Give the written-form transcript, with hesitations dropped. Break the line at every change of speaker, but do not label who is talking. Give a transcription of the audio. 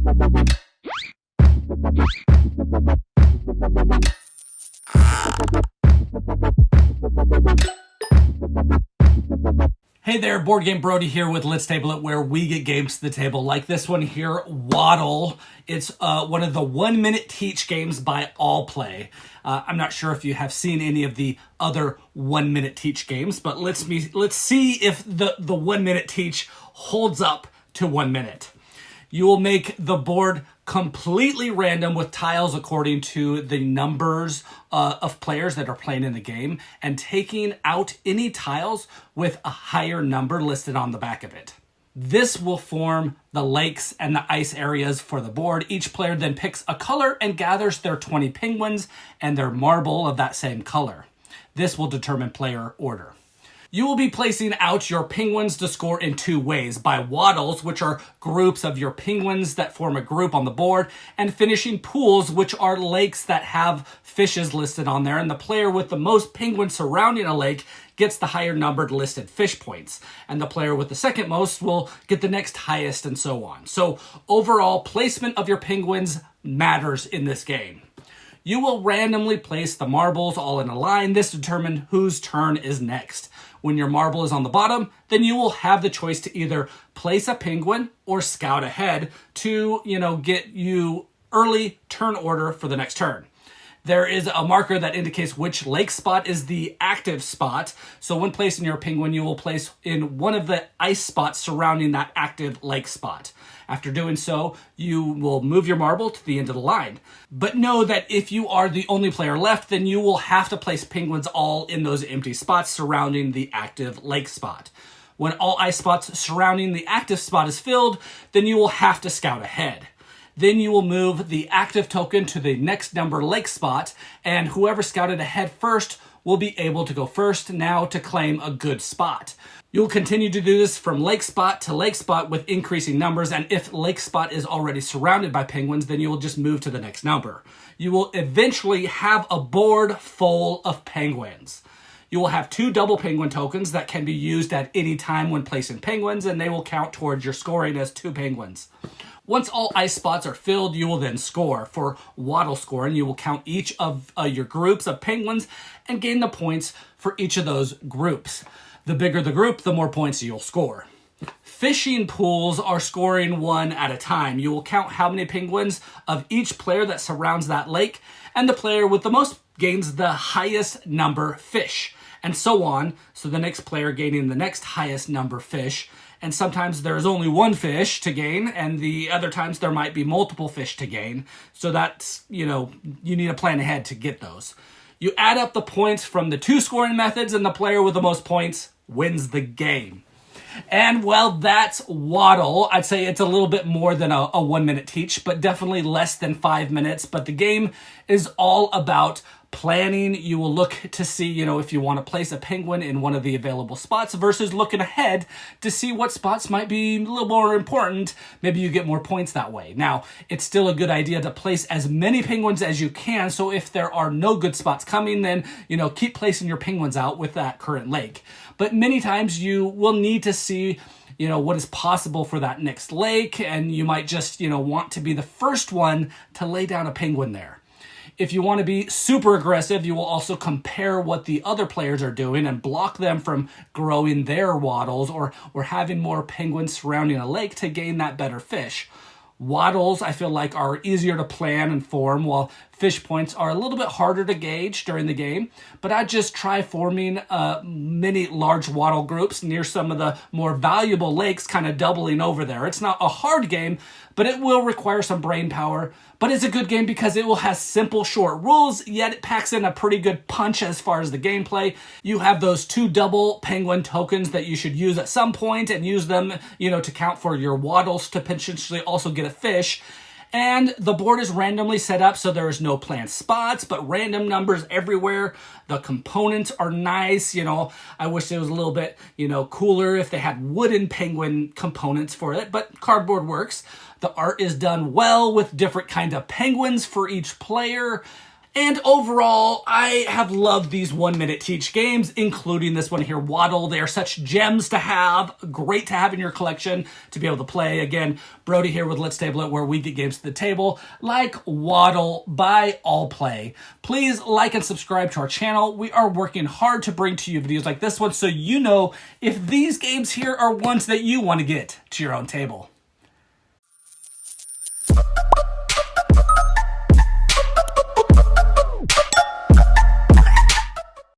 Hey there, Board Game Brody here with Let's Table It, where we get games to the table like this one here, Waddle. It's one of the 1 minute teach games by Allplay. I'm not sure if you have seen any of the other 1 minute teach games, but let's see if the 1 minute teach holds up to 1 minute. You will make the board completely random with tiles according to the numbers of players that are playing in the game, and taking out any tiles with a higher number listed on the back of it. This will form the lakes and the ice areas for the board. Each player then picks a color and gathers their 20 penguins and their marble of that same color. This will determine player order. You will be placing out your penguins to score in two ways: by waddles, which are groups of your penguins that form a group on the board, and finishing pools, which are lakes that have fishes listed on there, and the player with the most penguins surrounding a lake gets the higher numbered listed fish points, and the player with the second most will get the next highest, and so on. So overall, placement of your penguins matters in this game. You will randomly place the marbles all in a line. This determines whose turn is next. When your marble is on the bottom, then you will have the choice to either place a penguin or scout ahead to, get you early turn order for the next turn. There is a marker that indicates which lake spot is the active spot. So when placing your penguin, you will place in one of the ice spots surrounding that active lake spot. After doing so, you will move your marble to the end of the line. But know that if you are the only player left, then you will have to place penguins all in those empty spots surrounding the active lake spot. When all ice spots surrounding the active spot is filled, then you will have to scout ahead. Then you will move the active token to the next number lake spot, and whoever scouted ahead first will be able to go first now to claim a good spot. You'll continue to do this from lake spot to lake spot with increasing numbers, and if lake spot is already surrounded by penguins, then you will just move to the next number. You will eventually have a board full of penguins. You will have 2 double penguin tokens that can be used at any time when placing penguins, and they will count towards your scoring as 2 penguins. Once all ice spots are filled, you will then score. For Waddle scoring, you will count each of your groups of penguins and gain the points for each of those groups. The bigger the group, the more points you'll score. Fishing pools are scoring one at a time. You will count how many penguins of each player that surrounds that lake, and the player with the most gains the highest number fish, and so on. So the next player gaining the next highest number fish. And sometimes there's only one fish to gain, and the other times there might be multiple fish to gain. So that's, you need to plan ahead to get those. You add up the points from the 2 scoring methods, and the player with the most points wins the game. And well, that's Waddle. I'd say it's a little bit more than a 1 minute teach, but definitely less than 5 minutes. But the game is all about planning. You will look to see, if you want to place a penguin in one of the available spots versus looking ahead to see what spots might be a little more important. Maybe you get more points that way. Now, it's still a good idea to place as many penguins as you can. So if there are no good spots coming, then, keep placing your penguins out with that current lake. But many times you will need to see what is possible for that next lake, and you might just, want to be the first one to lay down a penguin there. If you want to be super aggressive, you will also compare what the other players are doing and block them from growing their waddles or having more penguins surrounding a lake to gain that better fish. Waddles, I feel like, are easier to plan and form, while fish points are a little bit harder to gauge during the game. But I'd just try forming many large waddle groups near some of the more valuable lakes, kind of doubling over there. It's not a hard game, but it will require some brain power. But it's a good game because it will have simple, short rules, yet it packs in a pretty good punch as far as the gameplay. You have those 2 double penguin tokens that you should use at some point and use them, to count for your waddles to potentially also get a fish. And the board is randomly set up, so there is no planned spots, but random numbers everywhere. The components are nice. I wish it was a little bit, cooler if they had wooden penguin components for it, but cardboard works. The art is done well with different kinds of penguins for each player. And overall, I have loved these 1 minute teach games, including this one here, Waddle. They are such gems to have, great to have in your collection to be able to play. Again, Brody here with Let's Table It, where we get games to the table, like Waddle by Allplay. Please like and subscribe to our channel. We are working hard to bring to you videos like this one so you know if these games here are ones that you want to get to your own table.